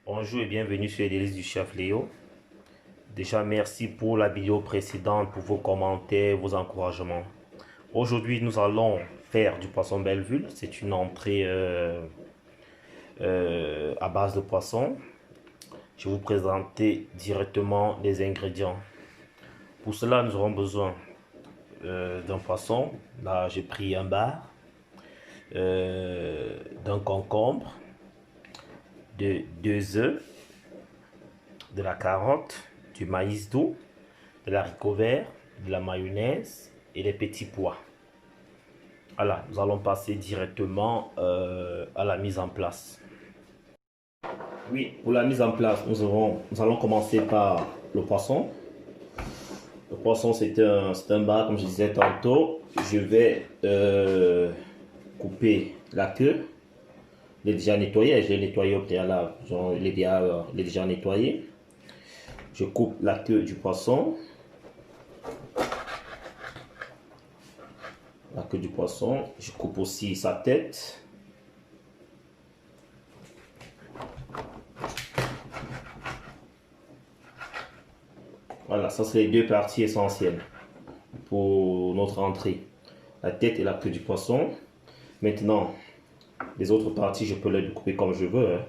Bonjour et bienvenue sur les délices du chef Léo. Déjà, merci pour la vidéo précédente, pour vos commentaires, vos encouragements. Aujourd'hui, nous allons faire du poisson Bellevue. C'est une entrée à base de poisson. Je vais vous présenter directement les ingrédients. Pour cela, nous aurons besoin d'un poisson. Là, j'ai pris un bar, d'un concombre, de 2 œufs, de la carotte, du maïs doux, de l'haricot vert, de la mayonnaise et des petits pois. Voilà, nous allons passer directement à la mise en place. Oui, pour la mise en place, nous allons commencer par le poisson. Le poisson, c'est un bar, comme je disais tantôt. Je vais couper la queue. Il est déjà nettoyé, je l'ai nettoyé au préalable. Genre, il est déjà nettoyé. Je coupe la queue du poisson. La queue du poisson. Je coupe aussi sa tête. Voilà, ça c'est les deux parties essentielles pour notre entrée. La tête et la queue du poisson. Maintenant, les autres parties, je peux les découper comme je veux.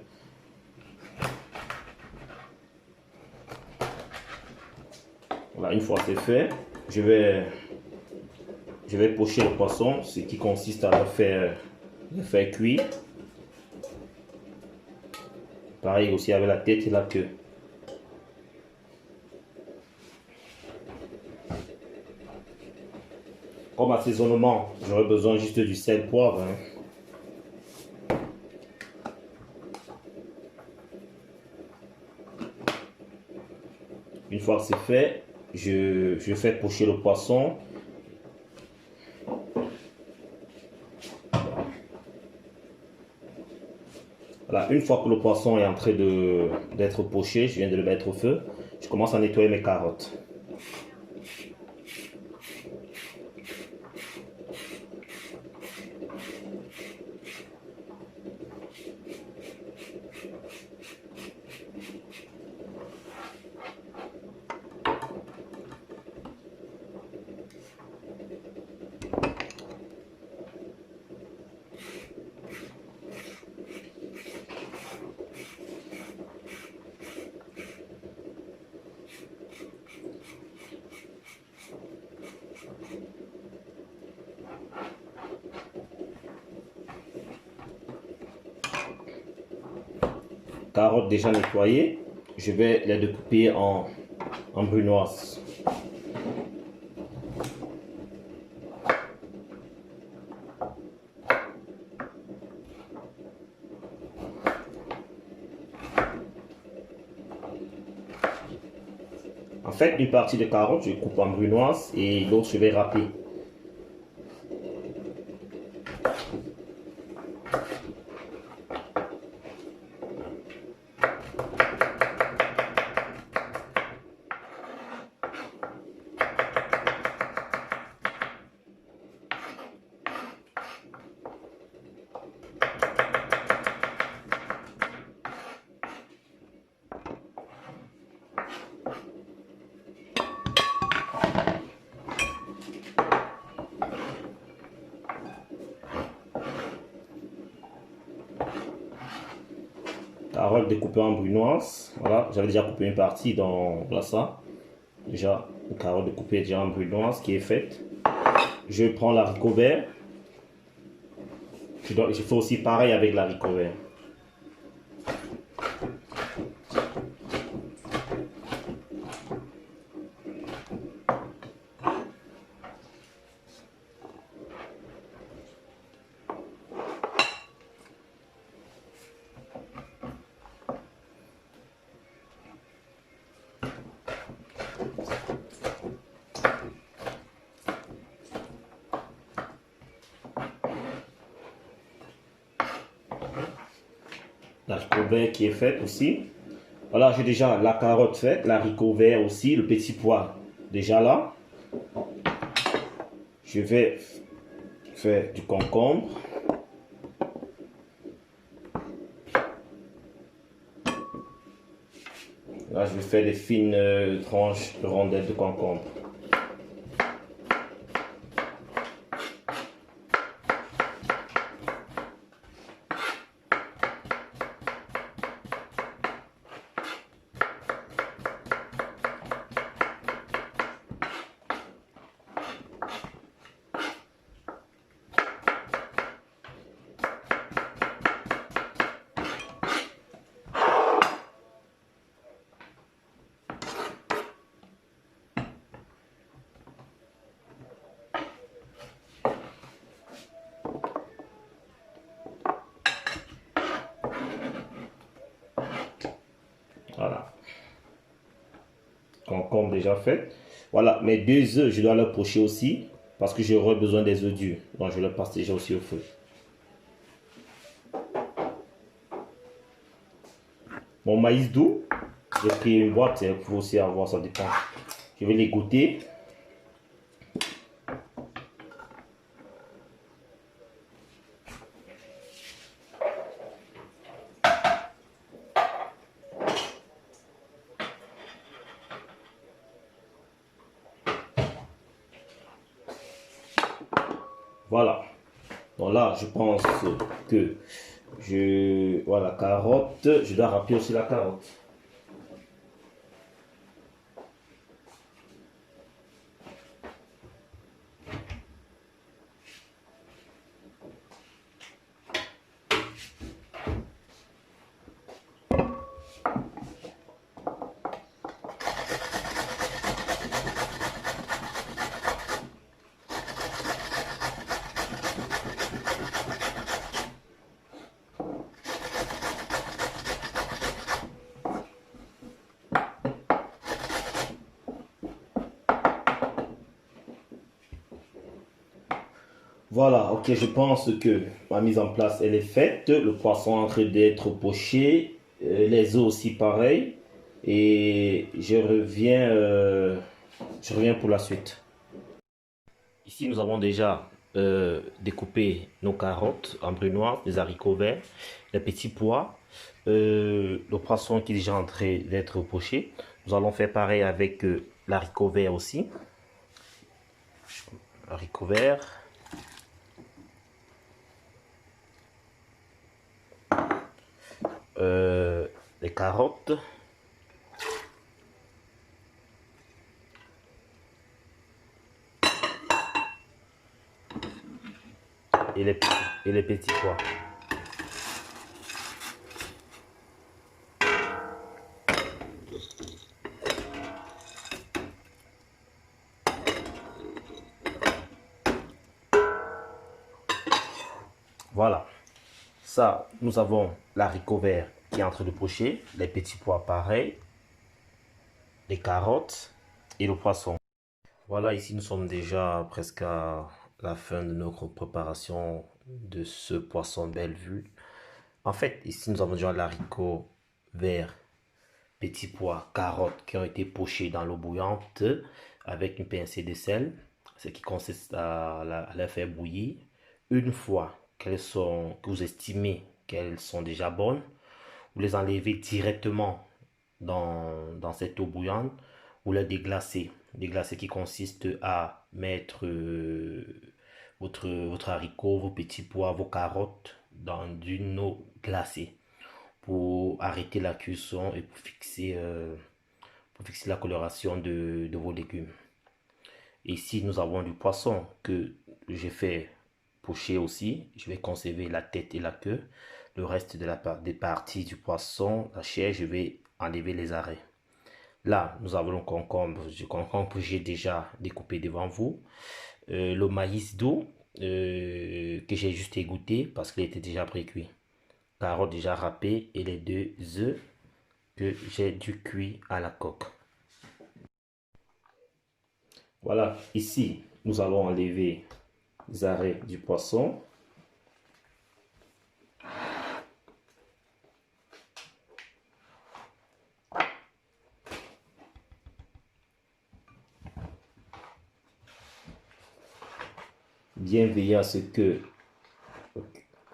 Voilà, une fois c'est fait, je vais pocher le poisson, ce qui consiste à le faire cuire. Pareil aussi avec la tête et la queue. Comme assaisonnement, j'aurai besoin juste du sel, poivre. Une fois que c'est fait, je fais pocher le poisson. Voilà, une fois que le poisson est en train d'être poché, je viens de le mettre au feu, je commence à nettoyer mes carottes. Carottes déjà nettoyées, je vais les découper en brunoise. En fait, une partie de carottes, je coupe en brunoise et l'autre, je vais râper. Carottes découpées en brunoise. Voilà, j'avais déjà coupé une partie dans voilà ça. Déjà, une carotte découpée déjà en brunoise qui est faite. Je prends l'haricot vert. Je fais aussi pareil avec l'haricot vert. L'haricot vert qui est fait aussi. Voilà, j'ai déjà la carotte faite, l'haricot vert aussi, le petit pois déjà là. Je vais faire du concombre. Là, je vais faire des fines tranches de rondelles de concombre. Voilà. Concombre déjà fait. Voilà, mes 2 œufs, je dois les pocher aussi parce que j'aurai besoin des œufs durs. Donc je les passe déjà aussi au feu. Mon maïs doux, j'ai pris une boîte, il faut aussi avoir, ça dépend. Je vais les goûter. Voilà. Donc là, je pense que voilà, carotte, je dois râper aussi la carotte. Voilà, ok, je pense que ma mise en place, elle est faite. Le poisson est en train d'être poché. Les os aussi pareil. Et je reviens pour la suite. Ici, nous avons déjà découpé nos carottes en brunoise, les haricots verts, les petits pois, le poisson qui est déjà en train d'être poché. Nous allons faire pareil avec l'haricot vert aussi. Haricot vert. Les carottes. Et les petits pois. Voilà. Ça, nous avons l'haricot vert qui est en train de pocher, les petits pois pareil, les carottes et le poisson. Voilà, ici nous sommes déjà presque à la fin de notre préparation de ce poisson Bellevue. En fait, ici nous avons déjà l'haricot vert, petits pois, carottes qui ont été pochés dans l'eau bouillante avec une pincée de sel, ce qui consiste à les faire bouillir. Une fois que vous estimez qu'elles sont déjà bonnes, vous les enlevez directement dans cette eau bouillante, vous les déglacez. Déglacez qui consiste à mettre votre haricot, vos petits pois, vos carottes dans une eau glacée pour arrêter la cuisson et pour fixer la coloration de vos légumes. Ici, nous avons du poisson que j'ai fait pocher aussi. Je vais conserver la tête et la queue. Le reste des parties du poisson, la chair, je vais enlever les arrêts. Là, nous avons le concombre. Du concombre que j'ai déjà découpé devant vous. Le maïs doux que j'ai juste égoutté parce qu'il était déjà pré-cuit. Carottes déjà râpées et les 2 œufs que j'ai dû cuire à la coque. Voilà, ici, nous allons enlever les arrêts du poisson. Bien veiller à ce que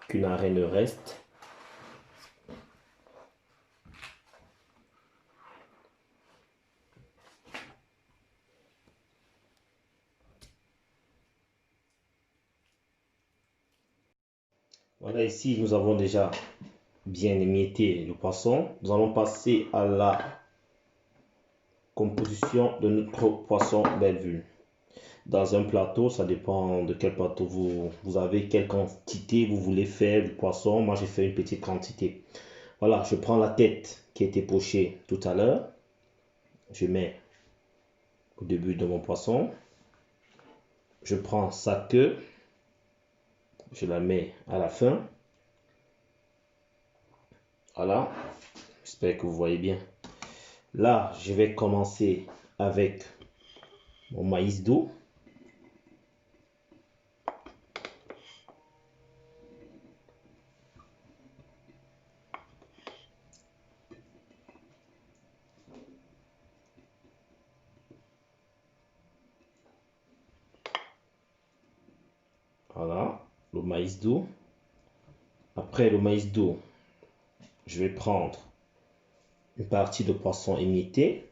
qu'une arrêt ne reste. Voilà, ici nous avons déjà bien émietté le poisson. Nous allons passer à la composition de notre poisson Bellevue. Dans un plateau, ça dépend de quel plateau vous avez, quelle quantité vous voulez faire du poisson. Moi, j'ai fait une petite quantité. Voilà, je prends la tête qui a été pochée tout à l'heure. Je mets au début de mon poisson. Je prends sa queue. Je la mets à la fin. Voilà, j'espère que vous voyez bien. Là, je vais commencer avec mon maïs doux. Voilà, le maïs doux. Après le maïs doux, je vais prendre une partie de poisson émietté.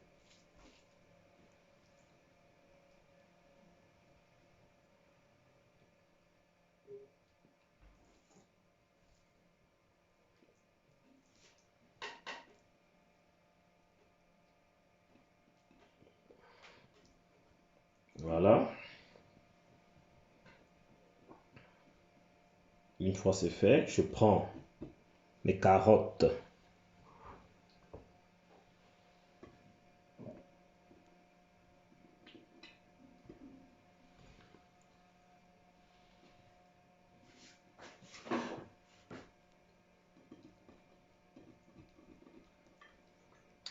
Voilà. Une fois c'est fait, je prends mes carottes.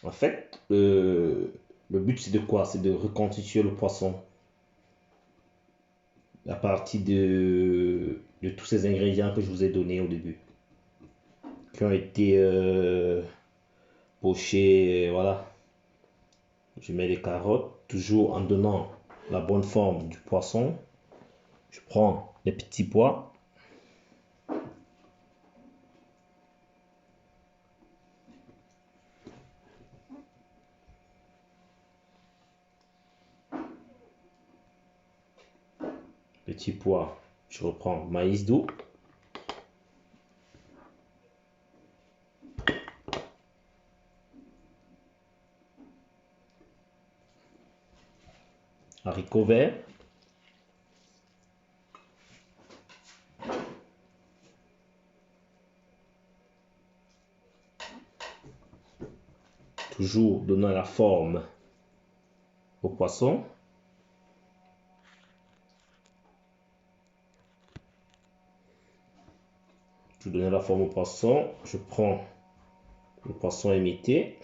En fait, le but c'est de quoi? C'est de reconstituer le poisson à partir de tous ces ingrédients que je vous ai donnés au début, qui ont été pochés, voilà. Je mets les carottes, toujours en donnant la bonne forme du poisson. Je prends les petits pois. Petits pois, je reprends maïs doux. Haricots verts. Toujours donnant la forme au poisson. Pour donner la forme au poisson, je prends le poisson émietté.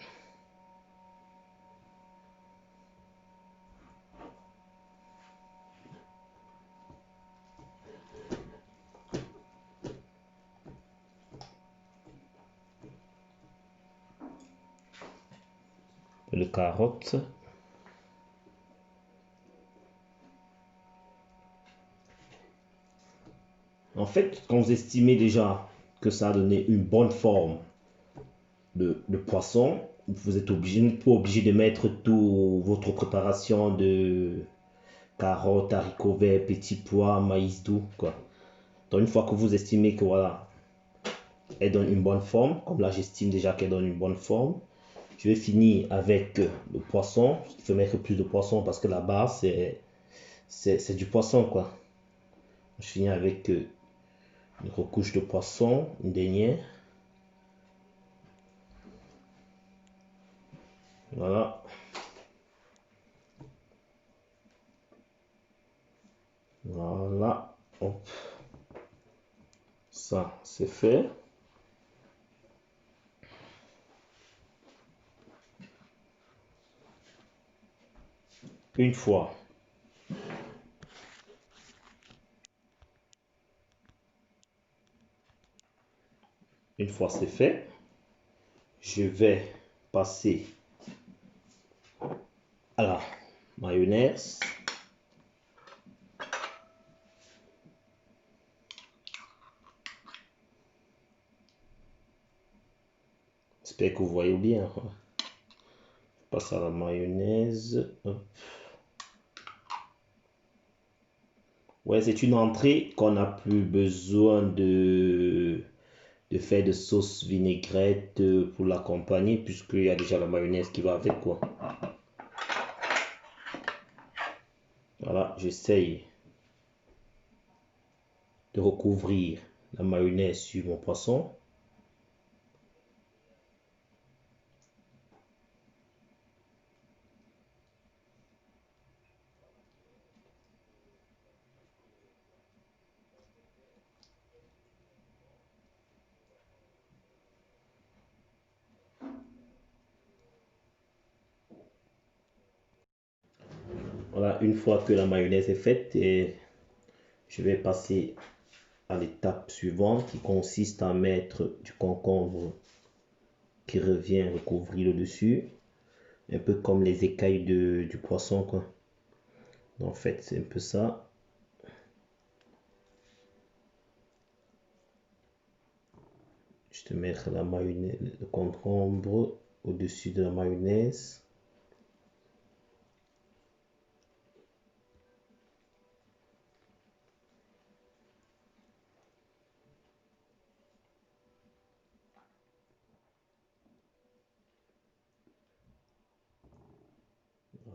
Le carotte. En fait, quand vous estimez déjà que ça a donné une bonne forme de poisson, vous êtes obligé, pas obligé de mettre toute votre préparation de carottes, haricots verts, petits pois, maïs doux, quoi. Donc une fois que vous estimez que voilà, elle donne une bonne forme, comme là j'estime déjà qu'elle donne une bonne forme, je vais finir avec le poisson. Il faut mettre plus de poisson parce que la base c'est du poisson, quoi. Je finis avec une recouche de poisson, une dernière. Voilà. Voilà. Hop. Ça, c'est fait. Une fois. Une fois c'est fait, je vais passer à la mayonnaise. J'espère que vous voyez bien. Je passe à la mayonnaise. Hop. Ouais, c'est une entrée qu'on n'a plus besoin de faire de sauce vinaigrette pour l'accompagner, puisqu'il y a déjà la mayonnaise qui va avec, quoi. Voilà, j'essaye de recouvrir la mayonnaise sur mon poisson. Voilà, une fois que la mayonnaise est faite, je vais passer à l'étape suivante qui consiste à mettre du concombre qui revient recouvrir le dessus, un peu comme les écailles du poisson, quoi. En fait, c'est un peu ça. Je te mettre la mayonnaise, le concombre au-dessus de la mayonnaise.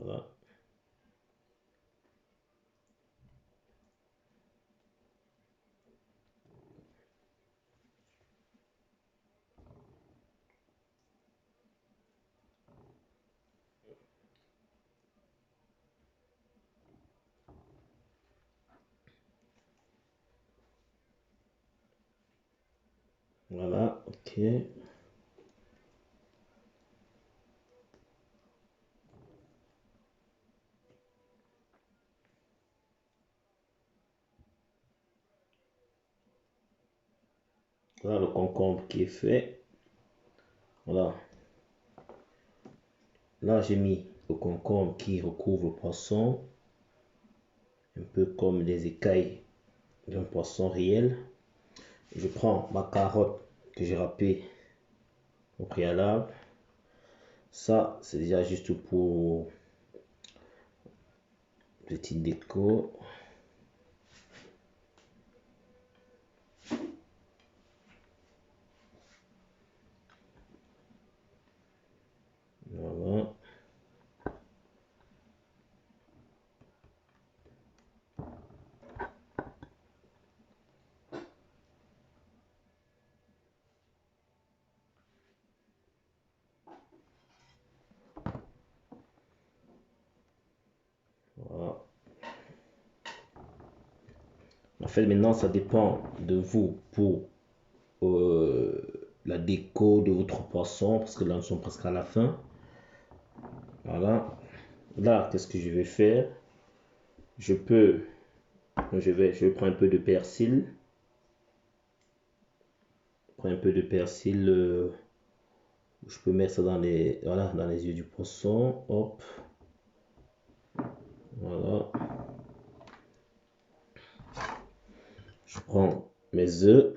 Voilà. Voilà, ok. Voilà le concombre qui est fait. Voilà. Là, j'ai mis le concombre qui recouvre le poisson, un peu comme les écailles d'un poisson réel. Je prends ma carotte que j'ai râpée au préalable. Ça, c'est déjà juste pour petite déco. Voilà. Voilà. En fait, maintenant, ça dépend de vous pour la déco de votre poisson, parce que là, nous sommes presque à la fin. Voilà. Là, qu'est-ce que je vais faire? Je peux, je vais prendre un peu de persil. Prends un peu de persil. Je peux mettre ça dans les, voilà, dans les yeux du poisson. Hop. Voilà. Je prends mes œufs.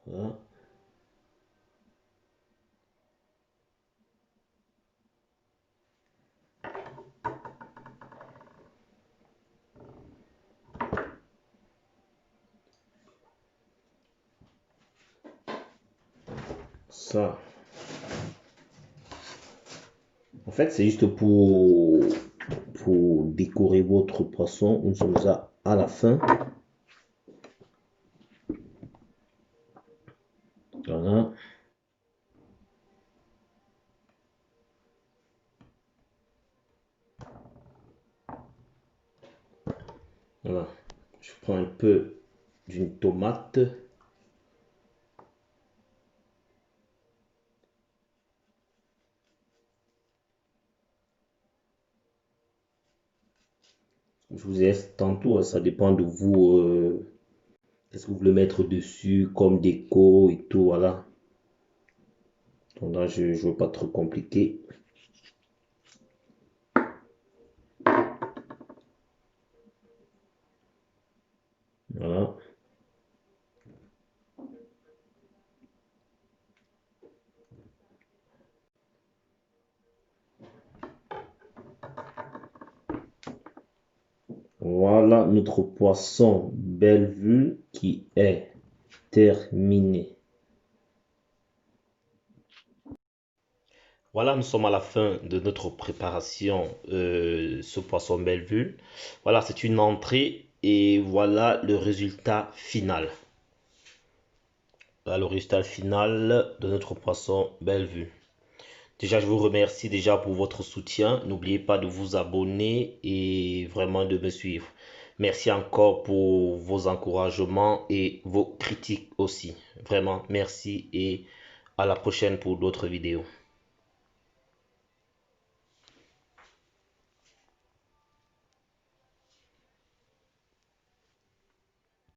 Voilà. Ça. En fait, c'est juste pour décorer votre poisson. Nous sommes à la fin. Voilà. Voilà. Je prends un peu d'une tomate. Je vous ai dit tantôt, ça dépend de vous. Qu'est-ce que vous voulez mettre dessus comme déco et tout, voilà. Donc là, je ne veux pas trop compliquer. Voilà notre poisson Bellevue qui est terminé. Voilà, nous sommes à la fin de notre préparation, ce poisson Bellevue. Voilà, c'est une entrée et voilà le résultat final. Voilà le résultat final de notre poisson Bellevue. Déjà, je vous remercie déjà pour votre soutien. N'oubliez pas de vous abonner et vraiment de me suivre. Merci encore pour vos encouragements et vos critiques aussi. Vraiment, merci et à la prochaine pour d'autres vidéos.